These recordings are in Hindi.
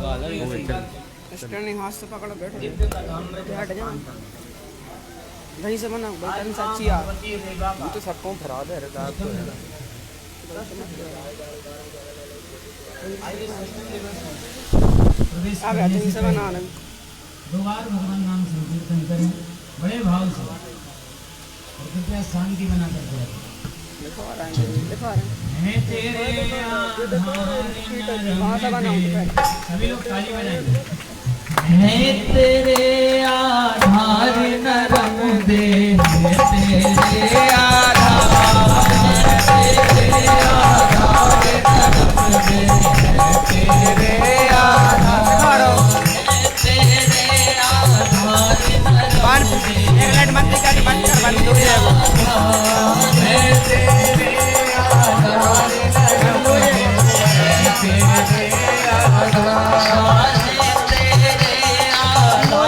लगा लो स्टैंडिंग हाथ से पकड़ बैठो बैठ जा दही से बना बर्तन सच्ची आ तो सबको फरा दे रहा तो आ गया दही से बना ले दो बार भगवान नाम संकीर्तन करें बड़े भाव से और कृपया शांति बना करके रखें। दिखा रहे मैं तेरे सभी लोग ताली बजाएंगे। मैं तेरे आधार नरम दे तेरे आधार तेरे आधार नरम दे तेरे आधार तेरे आधार नरम दे एक मिनट मत कर बंद कर बंद हो जाएगा मैं तेरे आधार नरम दे तेरे आधार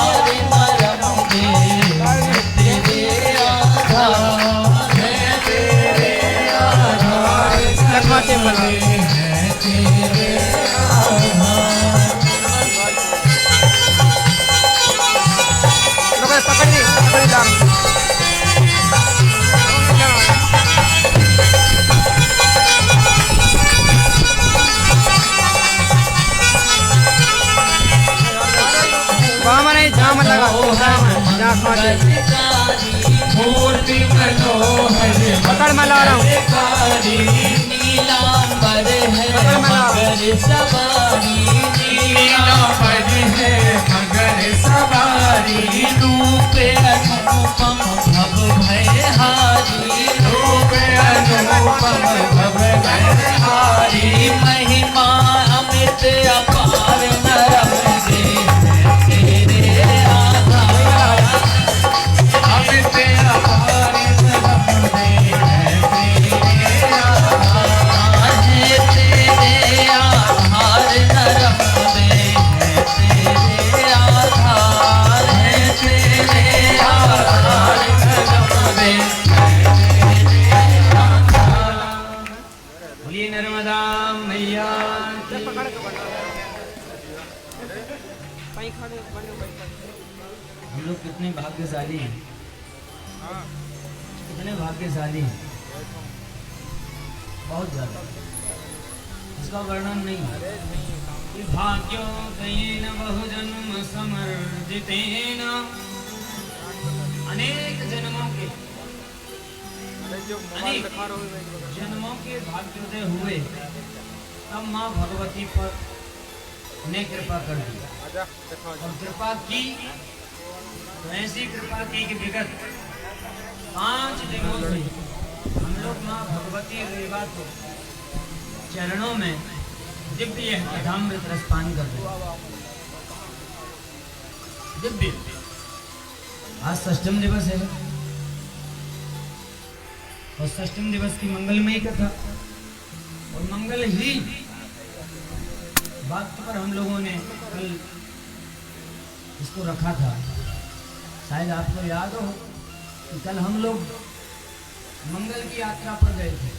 मूर्ति मनोहर पकड़ मैं ला रहा हूँ नीलांबर है मगर सवारी नीलांबर है मगर सवारी रूप अनुपम भव भयहारी रूप अनुपम भव भयहारी महिमा अमित अपार नरम दे तेरे आधार अमित अपार नरम दे तेरे आधार तेरे आधार नरम दे तेरे आधार तेरे आधार नरम दे बोलिए नर्मदा मैया पकड़ के बना कहीं खड़े बने बैठ हम लोग कितने भाग्यशाली हैं कितने भाग्यशाली हैं बहुत ज्यादा इसका वर्णन नहीं है कि भाग्योदयेन बहुजन्म समर्जितेन अनेक जन्मों के भाग्योदय हुए तब माँ भगवती पर ने कृपा कर दी और कृपा की तो ऐसी कृपा की कि विगत 5 दिनों से हम लोग माँ भगवती रेवा को चरणों में दिव्य कथामृत रस पान कर रहे दिव्य। आज षष्ठम दिवस है और षष्ठम दिवस की मंगलमयी कथा और मंगल ही बात पर हम लोगों ने कल इसको रखा था। शायद आपको याद हो कि कल हम लोग मंगल की यात्रा पर गए थे।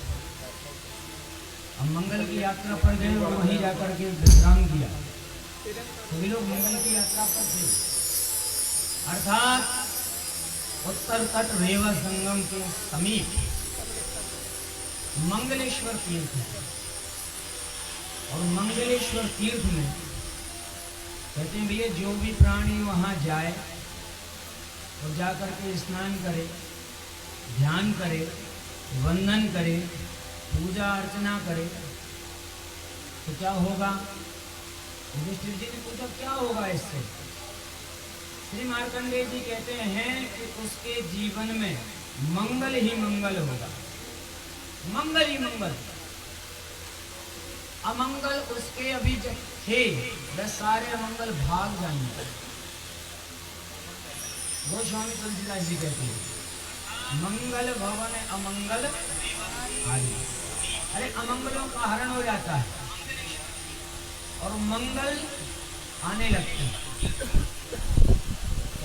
हम मंगल की यात्रा पर गए और वहीं जाकर के विश्राम किया। सभी लोग मंगल की यात्रा पर थे अर्थात उत्तर तट रेवा संगम के समीप मंगलेश्वर तीर्थ है और मंगलेश्वर तीर्थ में कहते हैं भैया जो भी प्राणी वहां जाए और जाकर के स्नान करे, ध्यान करे, वंदन करे, पूजा अर्चना करे तो क्या होगा? युधिष्ठिर जी ने पूछा क्या होगा इससे? श्री मार्कंडेय जी कहते हैं कि उसके जीवन में मंगल ही मंगल होगा, मंगल ही मंगल। अमंगल उसके अभी जब थे वह सारे अमंगल भाग जाएंगे। गोस्वामी तुलसीदास जी कहते हैं मंगल भवन अमंगल हारी। अरे अमंगलों का हरण हो जाता है और मंगल आने लगते हैं।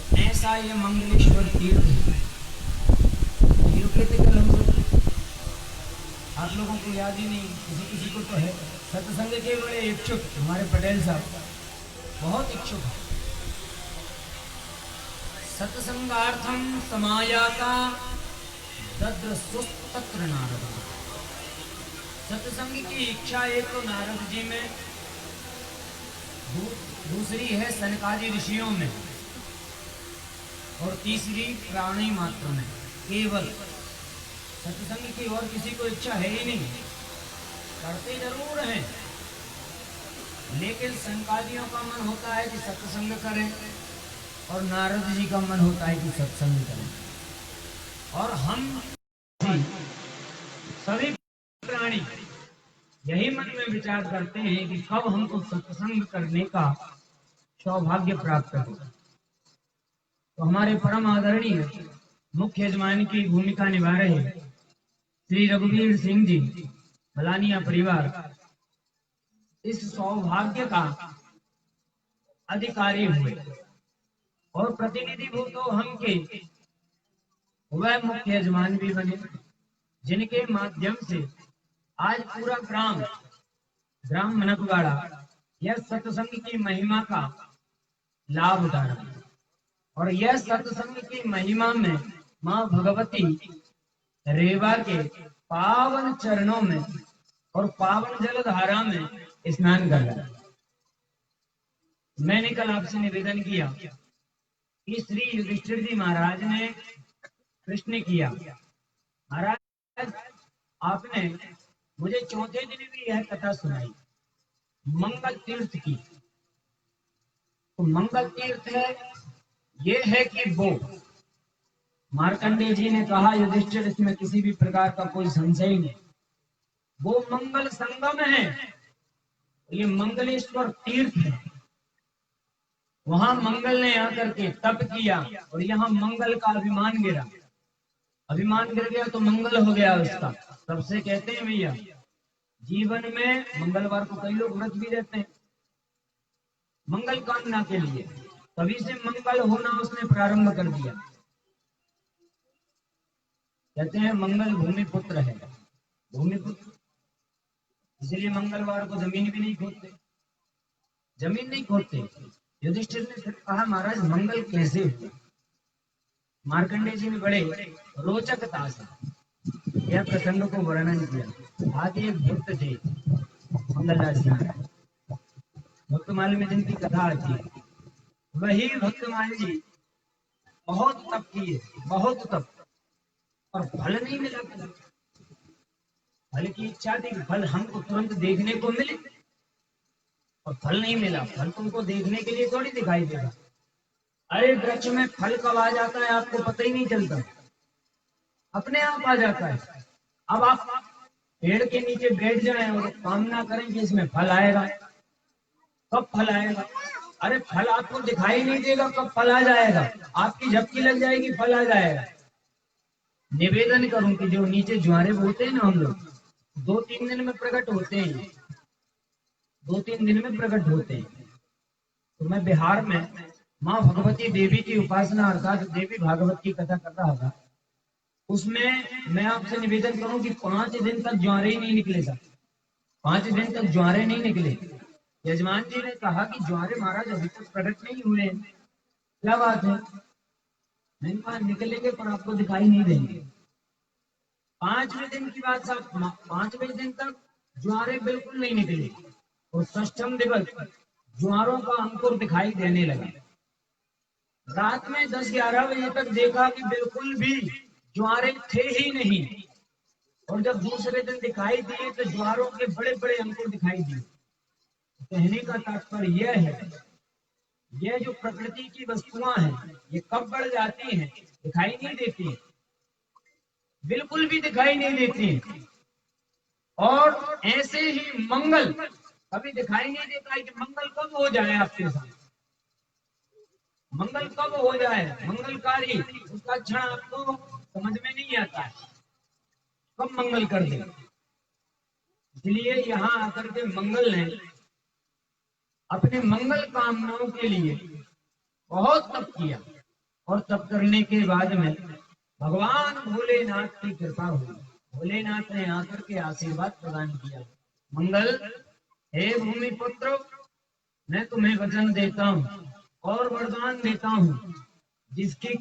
तो ऐसा ये मंगलेश्वर तीर्थ कल हम लोग, आप लोगों को याद ही नहीं, किसी किसी को तो है। सत्संग के बड़े इच्छुक हमारे पटेल साहब बहुत इच्छुक है। सत्संगार्थम समायाता दद्र सुस्तत्र नारद। सत्संग की इच्छा एक तो नारद जी में, दूसरी है सनकादि ऋषियों में, और तीसरी प्राणी मात्र में। केवल सत्संग की और किसी को इच्छा है ही नहीं। करते जरूर हैं, लेकिन सनकादियों का मन होता है कि सत्संग करें, और नारद जी का मन होता है कि सत्संग करें। और हम सभी प्राणी यही मन में विचार करते हैं कि कब हमको सत्संग करने का सौभाग्य प्राप्त हो। तो हमारे परम आदरणीय मुख्य यजमान की भूमिका निभा रहे श्री रघुवीर सिंह जी मलानिया परिवार इस सौभाग्य का अधिकारी हुए, और प्रतिनिधि वो तो हम के वह मुख्य यजमान भी बने, जिनके माध्यम से आज पूरा ग्राम मनकवाड़ा यह सत्संग की महिमा का लाभ उठा रहा है। और यह सत्संग की महिमा में माँ भगवती रेवा के पावन चरणों में और पावन जल धारा में स्नान कर रहा है। मैंने कल आपसे निवेदन किया कि श्री युधिष्ठिर जी महाराज ने प्रश्न किया, महाराज आपने मुझे चौथे दिन भी यह कथा सुनाई मंगल तीर्थ की। तो मंगल तीर्थ है, ये है कि वो मार्कंडेय जी ने कहा युधिष्ठिर इसमें किसी भी प्रकार का कोई संशय नहीं, वो मंगल संगम है, ये मंगलेश्वर तीर्थ है। वहां मंगल ने आकर के तप किया और यहाँ मंगल का अभिमान गिरा। अभिमान गिर गया तो मंगल हो गया उसका। तब से कहते हैं भैया जीवन में मंगलवार को कई लोग व्रत भी रहते हैं मंगल कामना के लिए, तभी से मंगल होना उसने प्रारंभ कर दिया। कहते हैं मंगल भूमि पुत्र है, भूमि पुत्र, इसलिए मंगलवार को जमीन भी नहीं खोदते, जमीन नहीं खोदते। युधिष्ठिर ने फिर कहा महाराज मंगल कैसे हुआ? मार्कंडेय जी ने बड़े रोचकता से यह प्रसंग को वर्णन किया। आगे एक भक्त थे मंगलदास जी, भक्तमाल में जिनकी कथा आती है, वही भक्तमाल जी बहुत तप किए, बहुत तप, और फल नहीं मिला। फल की इच्छा थी, फल हमको तुरंत देखने को मिले, और फल नहीं मिला। फल तुमको देखने के लिए थोड़ी दिखाई देगा। अरे वृक्ष में फल कब आ जाता है आपको पता ही नहीं चलता, अपने आप आ जाता है। अब आप पेड़ के नीचे बैठ जाएं और कामना करें कि इसमें फल आएगा, कब फल आएगा? अरे फल आपको दिखाई नहीं देगा, कब फल आ जाएगा? आपकी झपकी लग जाएगी, फल आ जाएगा। निवेदन करूं कि जो नीचे ज्वारे बोते हैं ना हम लोग, 2-3 दिन में प्रकट होते हैं, 2-3 दिन में प्रकट होते हैं। तो मैं बिहार में माँ भगवती देवी की उपासना अर्थात देवी भागवत की कथा कर रहा था। उसमें मैं आपसे निवेदन करूं कि 5 दिन तक ज्वारे ही नहीं निकले सर, 5 दिन तक ज्वारे नहीं निकले। यजमान जी ने कहा कि ज्वारे महाराज अभी तक प्रकट नहीं हुए हैं, क्या बात है? मैंने कहा निकलेंगे पर आपको दिखाई नहीं देंगे। 5वें दिन की बात साहब, 5वें दिन तक ज्वारे बिल्कुल नहीं निकले, और 6ठम दिवस ज्वारों का अंकुर दिखाई देने लगा। रात में 10-11 बजे तक देखा कि बिल्कुल भी ज्वारे थे ही नहीं, और जब दूसरे दिन दिखाई दिए तो ज्वारों के बड़े बड़े अंकुर दिखाई दिए। कहने का तात्पर्य यह है, यह जो प्रकृति की वस्तुआं हैं ये कब बढ़ जाती हैं? दिखाई नहीं देती, बिल्कुल भी दिखाई नहीं देती। और ऐसे ही मंगल कभी दिखाई नहीं देता है कि मंगल कब हो जाए आपके साथ, मंगल कब हो जाए मंगलकारी, उसका क्षण आपको समझ में नहीं आता है, कब मंगल कर दे। इसलिए यहाँ आकर के मंगल ने अपने मंगल कामनाओं के लिए बहुत तप किया, और तप करने के बाद में भगवान भोलेनाथ की कृपा हुई। भोलेनाथ ने आकर के आशीर्वाद प्रदान किया, मंगल हे भूमि पुत्र मैं तुम्हें वचन देता हूँ और वरदान देता हूँ, जिसकी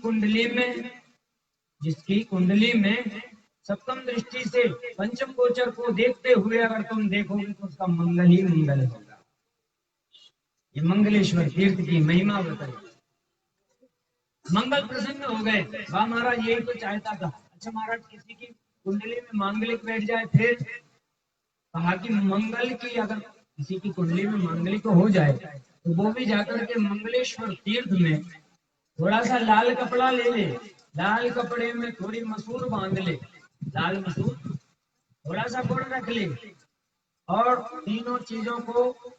कुंडली में सप्तम दृष्टि से पंचम गोचर को देखते हुए अगर तुम देखोगे तो उसका मंगल ही मंगल होगा। ये मंगलेश्वर तीर्थ की महिमा बताई। मंगल प्रसन्न हो गए। वाह महाराज, यही तो चाहता था। अच्छा महाराज, किसी की कुंडली में मांगलिक बैठ जाए फिर? कहा कि मंगल की, अगर किसी की कुंडली में मांगलिक हो जाए तो वो भी जाकर के मंगलेश्वर तीर्थ में थोड़ा सा लाल कपड़ा ले ले, लाल कपड़े में थोड़ी मसूर बांध ले, लाल मसूर, थोड़ा सा गुड़ रख ले और तीनों चीजों को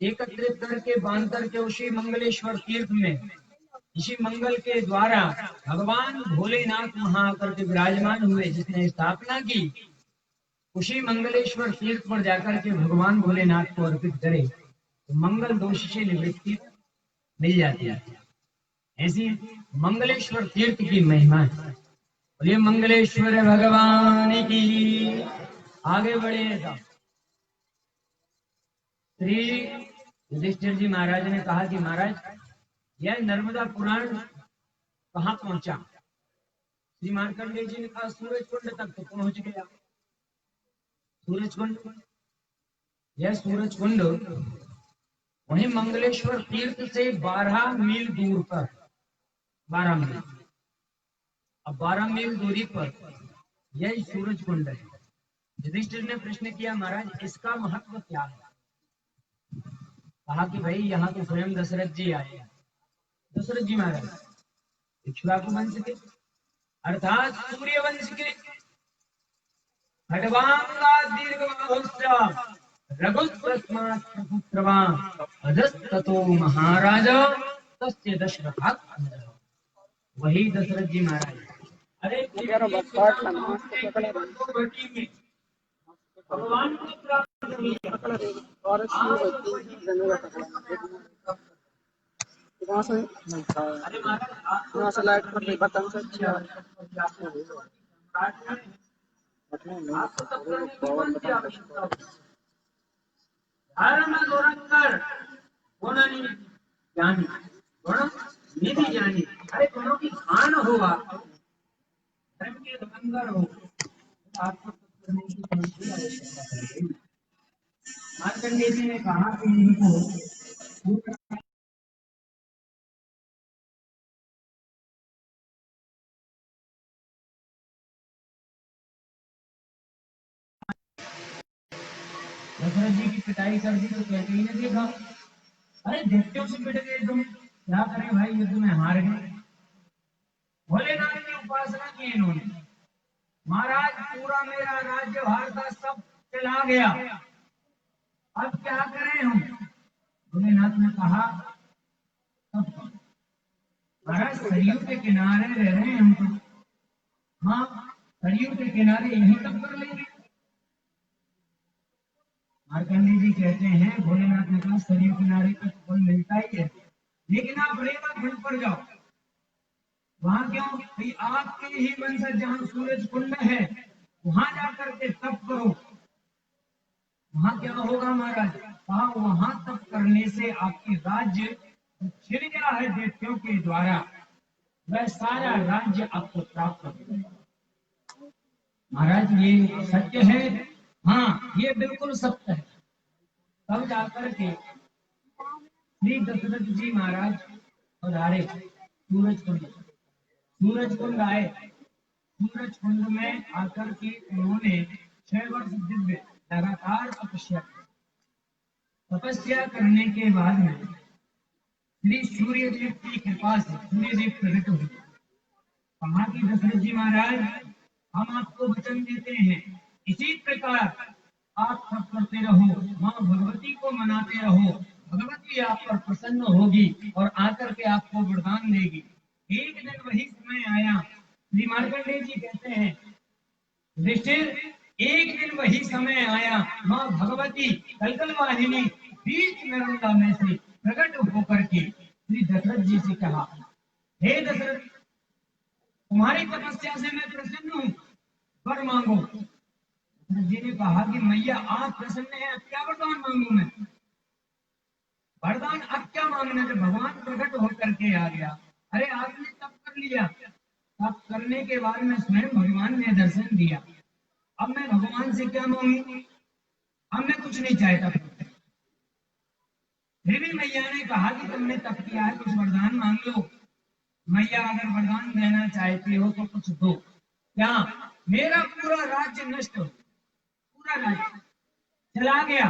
एकत्रित करके बांध करके उसी मंगलेश्वर तीर्थ में, इसी मंगल के द्वारा भगवान भोलेनाथ वहां आकर के विराजमान हुए, जिसने स्थापना की, उसी मंगलेश्वर तीर्थ पर जाकर के भगवान भोलेनाथ को अर्पित करे तो मंगल दोष से निवृत्ति मिल जाती है। ऐसी मंगलेश्वर तीर्थ की महिमा है। और ये मंगलेश्वर भगवान की। आगे बढ़े तो श्री युधिष्ठिर जी महाराज ने कहा कि महाराज, यह नर्मदा पुराण कहाँ पहुंचा? श्री मार्कंडेय जी ने कहा सूरज कुंड तक तो पहुंच गया। सूरज कुंड, यह सूरज कुंड वहीं मंगलेश्वर तीर्थ से 12 मील दूर पर, 12 मील, अब 12 मील दूरी पर यह सूरज कुंड है। युधिष्ठिर ने प्रश्न किया महाराज इसका महत्व क्या है? कहा कि भाई यहाँ तो स्वयं दशरथ जी आए हैं। दशरथ जी महाराज इक्ष्वाकु वंश के अर्थात सूर्य वंश के खड्वांगा दीर्घबाहुश्च रघुत्तस्मात्पुत्रवान् अधस्ततो महाराज तस्य दशरथात्मजः। वही दशरथ जी महाराज। अरे भगवान को प्राप्त और से लाइट पर बटन से जानी, अरे दोनों की खान होगा, धर्म के धुरंधर हो, आपको मार्कंडेय जी ने कहा कि इनको दशरथ जी की पिटाई कर दी तो कहते ही ने देखा, अरे दैत्यों से पिट गए तुम, क्या करें भाई, युद्ध में हार गए। भोलेनाथ की उपासना की इन्होंने। महाराज पूरा मेरा राज्य भार का सब चला गया, अब क्या करें हम? भोलेनाथ ने कहा तब महाराज सरयू के किनारे रह रहे हैं हम तो, हाँ सरयू के किनारे यहीं तक कर लेंगे। मार्कंडेय जी कहते हैं भोलेनाथ ने कहा सरयू किनारे का फल मिलता ही है, लेकिन आप रेवाखंड पर जाओ। वहां क्यों? भाई आपके ही वंशज जहां सूरज कुंड है वहां जाकर के तप करो। वहां क्या होगा महाराज? कहा वहां तप करने से आपकी राज्य छिड़ गया है दैत्यों के द्वारा, वह सारा राज्य आपको प्राप्त हो। महाराज ये सत्य है? हाँ ये बिल्कुल सत्य है। तब जाकर के श्री दशरथ जी महाराज पधारे सूरज कुंड। सूरज कुंड आए, सूरज कुंड में आकर के उन्होंने 6 वर्ष दिव्य लगातार तपस्या करने के बाद में श्री सूर्य देव की कृपा से सूर्य देव प्रकट हुए। कहा कि दशरथ जी महाराज हम आपको वचन देते हैं, इसी प्रकार आप सब करते रहो, माँ भगवती को मनाते रहो, भगवती आप पर प्रसन्न होगी और आकर के आपको वरदान देगी। एक दिन वही समय आया, श्री मार्कंडेय जी कहते हैं युधिष्ठिर, एक दिन वही समय आया, माँ भगवती कलकल वाहिनी बीच नर्मदा में से प्रकट होकर के श्री दशरथ जी से कहा, हे दशरथ तुम्हारी तपस्या से मैं प्रसन्न हूँ, वर मांगो। दशरथ जी ने कहा कि मैया आप प्रसन्न हैं, क्या वरदान मांगू मैं? वरदान अब क्या मांगना, जब भगवान प्रकट होकर के आ गया। अरे आपने तप कर लिया, तप करने के बाद में स्वयं भगवान ने दर्शन दिया, अब मैं भगवान से क्या मांगू, अब मैं कुछ नहीं चाहता। फिर भी मैया ने कहा कि तुमने तप किया है, कुछ वरदान मांग लो। मैया अगर वरदान देना चाहती हो तो कुछ दो। क्या? मेरा पूरा राज्य नष्ट हो, पूरा राज्य चला गया,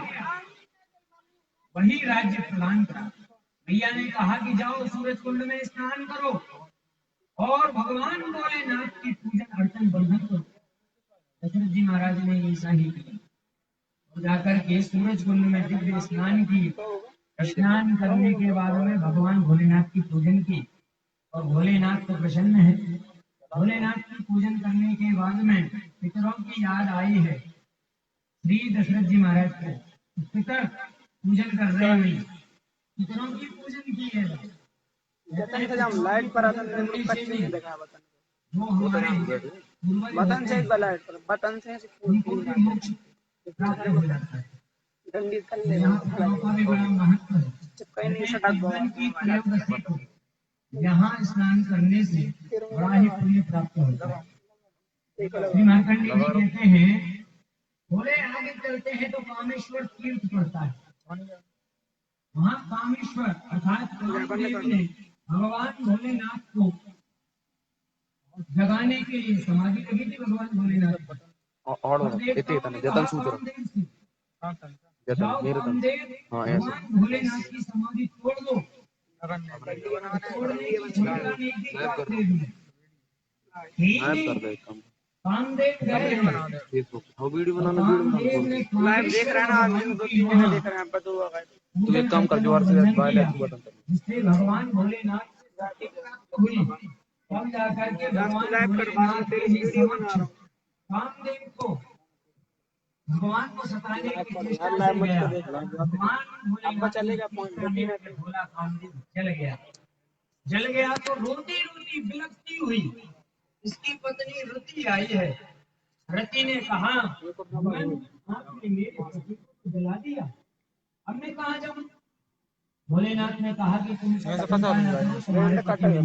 वही राज्य प्रदान करा। मैया ने कहा कि जाओ सूरज कुंड में स्नान करो और भगवान भोलेनाथ की पूजन अर्चन बंधन करो। दशरथ जी महाराज ने ऐसा ही किया और जाकर के सूरज कुंड में दिव्य स्नान की। स्नान करने के बाद में भगवान भोलेनाथ की पूजन की और भोलेनाथ तो प्रसन्न है। भोलेनाथ की पूजन करने के बाद में पितरों की याद आई है। श्री दशरथ जी महाराज को पितर पूजन कर रहे हैं, पितरों की पूजन की है। लाइट पर नहीं देखा बटन, जो हमारे पूर्वज बटन से लाइट पर बटन से उनको भी मोक्ष प्राप्त हो जाता है। डंडी कर ले यहाँ पितरों का भी बड़ा महत्व है। कहीं नहीं सटक जीवन की त्रयोदशी को यहाँ स्नान करने से बड़ा ही पुण्य प्राप्त होता है। श्री मार्कंडेय जी कहते हैं, थोड़े आगे चलते हैं तो कामेश्वर तीर्थ पड़ता है। वहाँ कामेश्वर अर्थात कामदेव ने भगवान भोलेनाथ को जगाने के लिए समाधि लगी थी भगवान भोलेनाथ और इतने तने जतन सूत्र जतन मेरे तन हां ऐसे भगवान भोलेनाथ की समाधि तोड़ दो, तोड़ने की क्षमता नहीं थी कामदेव ने। कर दे कम कामदेव गए फेसबुक वो वीडियो बनाना लाइव देख रहा है ना, आज 2-3 जने देख रहे हैं बदुआ का। तू एक काम कर, जोर से बाहर तू बटन कर, जिससे भगवान भोलेनाथ से प्राप्ति प्राप्त हुई। तब जाकर के भगवान भोलेनाथ के वीडियो बना रहा हूं। कामदेव को भगवान को सताने की चेष्टा से गया, भगवान भोलेनाथ चलेगा पॉइंट भोला कामदेव जल गया तो रोती रोती बिलखती हुई इसकी पत्नी रति आई है। रति ने कहा, भगवान आपने मेरे पति को जला दिया, अब मैं कहाँ जाऊं? भोलेनाथ ने कहा कि तुम ऐसे फंसा फ्रेंड कट गया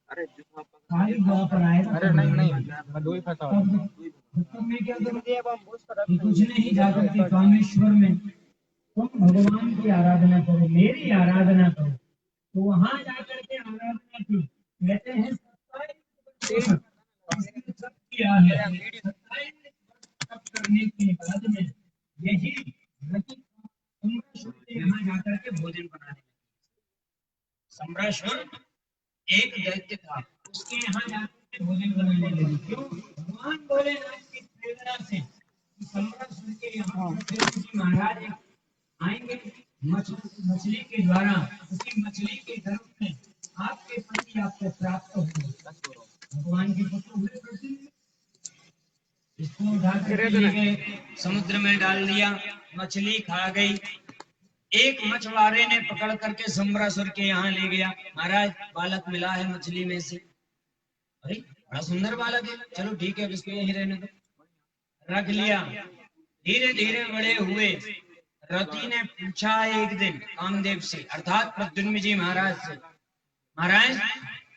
अरे खाली जगह पर आए। अरे नहीं मैं दो ही फंसा तब मैं क्या करूं? कुछ नहीं, जाकर के कामेश्वर में तुम भगवान की आराधना करो, मेरी आराधना करो। तो वहां जाकर के आराधना की। कहते हैं 27 तप किया है, 27 तप करने के बाद में यही यहाँ जाकर के भोजन बनाने लगे। सम्रासुर एक दैत्य था, उसके यहाँ जाकर के भोजन बनाने लगे। क्यों? भगवान भोलेनाथ की प्रेरणा से सम्रासुर के यहाँ महाराज आएंगे मछली के द्वारा, उसी मछली के गर्भ में आपके पति आपको प्राप्त होंगे, भगवान के पुत्र हुए। इसको उठाकर ले गए, समुद्र में डाल दिया, मछली खा गई। एक मछुआरे ने पकड़ करके सम्रासुर के यहाँ ले गया। महाराज बालक मिला है मछली में से। अरे बड़ा सुंदर बालक है, चलो ठीक है, इसको यहीं रहने दो। रख लिया, धीरे धीरे बड़े हुए। रति ने पूछा एक दिन कामदेव से, अर्थात प्रद्युम्न जी महाराज से, महाराज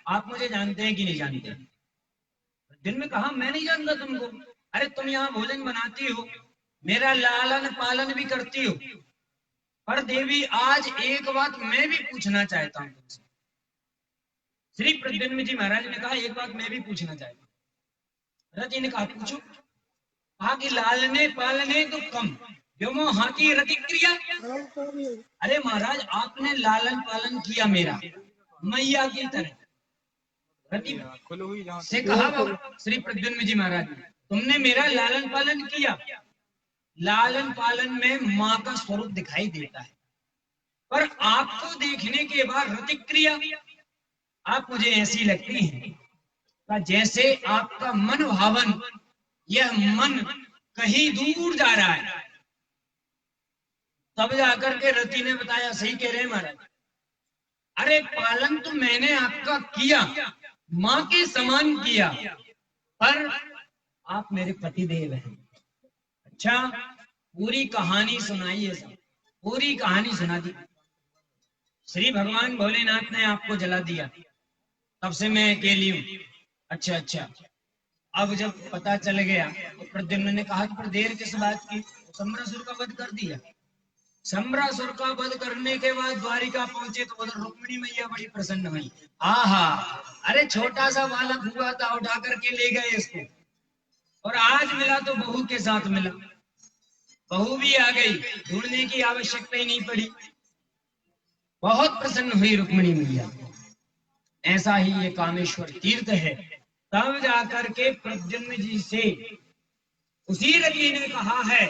आप मुझे जानते हैं कि नहीं जानते? प्रद्युम्न ने कहा, मैं नहीं जानता तुमको। अरे तुम यहाँ भोजन बनाती हो, मेरा लालन पालन भी करती हो, पर देवी आज एक बात मैं भी पूछना चाहता हूँ तुमसे। श्री प्रद्युम्न जी महाराज ने कहा, एक बात मैं भी पूछना चाहता हूँ। रति ने कहा, पूछो। कहा कि लालने पालने तो कम, व्योमो हाथी रति क्रिया। अरे महाराज आपने लालन पालन किया मेरा मैया की तरह। रति से कहा श्री प्रद्युम्न जी महाराज ने, तुमने मेरा लालन पालन किया। लालन पालन में माँ का स्वरूप दिखाई देता है, पर आपको देखने के बाद प्रतिक्रिया आप मुझे ऐसी लगती है जैसे आपका मन भावन, यह मन कहीं दूर जा रहा है। तब जाकर के रति ने बताया, सही कह रहे हैं महाराज, अरे पालन तो मैंने आपका किया, माँ के समान किया, पर आप मेरे पति देव हैं। अच्छा, पूरी कहानी सुनाई है सब। पूरी कहानी सुना दी। श्री भगवान भोलेनाथ ने आपको जला दिया, तब से मैं अकेली हूँ। अच्छा अच्छा, अब जब पता चल गया तो प्रद्युम्न ने कहा कि पर देर किस बात की, सम्रासुर का वध कर दिया। सम्रासुर का वध करने के बाद द्वारिका पहुंचे तो उधर रुक्मिणी मैया बड़ी प्रसन्न हुई। आहा, अरे छोटा सा बालक हुआ था, उठा करके ले गए इसको, और आज मिला तो बहू के साथ मिला। बहू भी आ गई, ढूंढने की आवश्यकता ही नहीं पड़ी। बहुत प्रसन्न हुई रुक्मिणी मैया। ऐसा ही ये कामेश्वर तीर्थ है। तब जाकर के प्रद्युम्न जी से उसी रवि ने कहा है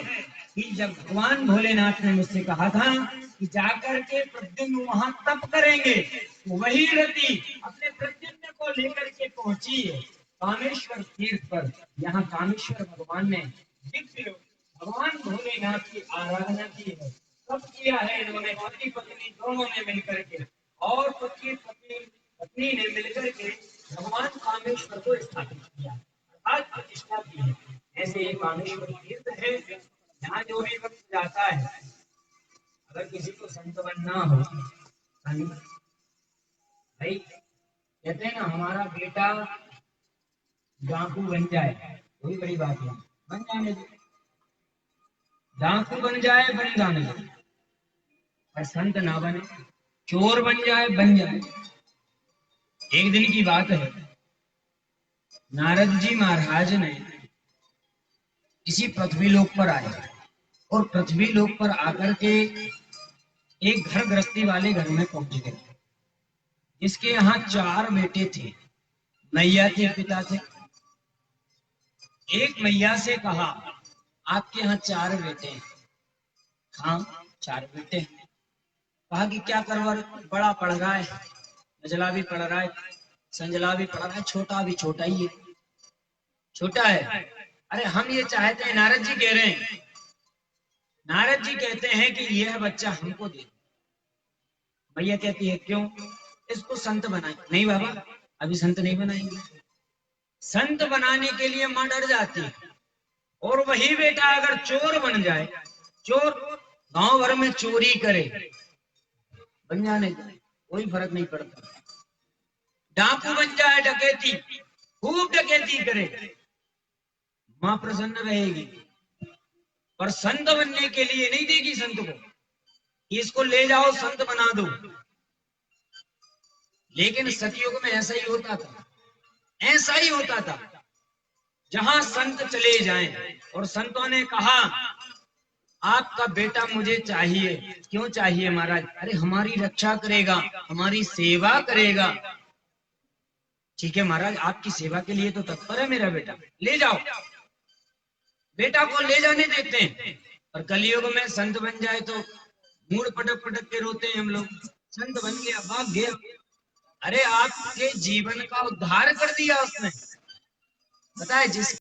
कि जब भगवान भोलेनाथ ने मुझसे कहा था कि जाकर के प्रद्युम्न वहां तप करेंगे, तो वही रति अपने प्रद्युम्न को लेकर के पहुंची है कामेश्वर तीर्थ पर। यहाँ कामेश्वर भगवान ने दिव्य भगवान भोलेनाथ की आराधना की है। सब किया है इन्होंने, पति पत्नी दोनों ने मिलकर के, और पति पत्नी ने मिलकर के भगवान कामेश्वर को स्थापित किया, अर्थात प्रतिष्ठा की है। ऐसे ये कामेश्वर तीर्थ है, यहाँ जो भी वक्त जाता है, अगर किसी को संत बनना हो, भाई कहते हैं ना, हमारा बेटा डाकू बन जाए, वही बड़ी बात है। बन जाने दो, डाकू बन जाए, बन जाने दो, पर संत ना बने। चोर बन जाए, बन जाए। एक दिन की बात है, नारद जी महाराज ने इसी पृथ्वी लोक पर आए, और पृथ्वी लोक पर आकर के एक घर गृहस्थी वाले घर में पहुंच गए, जिसके यहाँ 4 बेटे थे। मैया के पिता थे। एक मैया से कहा, आपके यहाँ 4 बेटे हैं? हाँ 4 बेटे हैं। कहा कि क्या करवा, बड़ा पढ़ रहा है, मझला भी पढ़ रहा है, संजला भी पढ़ रहा है, छोटा भी छोटा ही है, छोटा है। अरे हम ये चाहते हैं, नारद जी कह रहे हैं, नारद जी कहते हैं कि यह बच्चा हमको दे। भैया कहती है क्यों? इसको संत बनाए। नहीं बाबा, अभी संत नहीं बनाएंगे। संत बनाने के लिए मां डर जाती है। और वही बेटा अगर चोर बन जाए, चोर गांव भर में चोरी करे, बन जाने जाए, कोई फर्क नहीं पड़ता। डाकू बन जाए, डकैती, खूब डकैती करे, मां प्रसन्न रहेगी। पर संत बनने के लिए नहीं देगी संत को, इसको ले जाओ संत बना दो। लेकिन सतयुग में ऐसा ही होता था, ऐसा ही होता था। जहां संत चले जाएं, और संतों ने कहा आपका बेटा मुझे चाहिए। क्यों चाहिए महाराज? अरे हमारी रक्षा करेगा, हमारी सेवा करेगा। ठीक है महाराज, आपकी सेवा के लिए तो तत्पर है मेरा बेटा, ले जाओ। बेटा को ले जाने देते हैं। और कलयुग में संत बन जाए तो मूड पटक पटक के रोते हैं हम लोग। संत बन गया, भाग गया। अरे आपके जीवन का उद्धार कर दिया उसने। पता है, जिस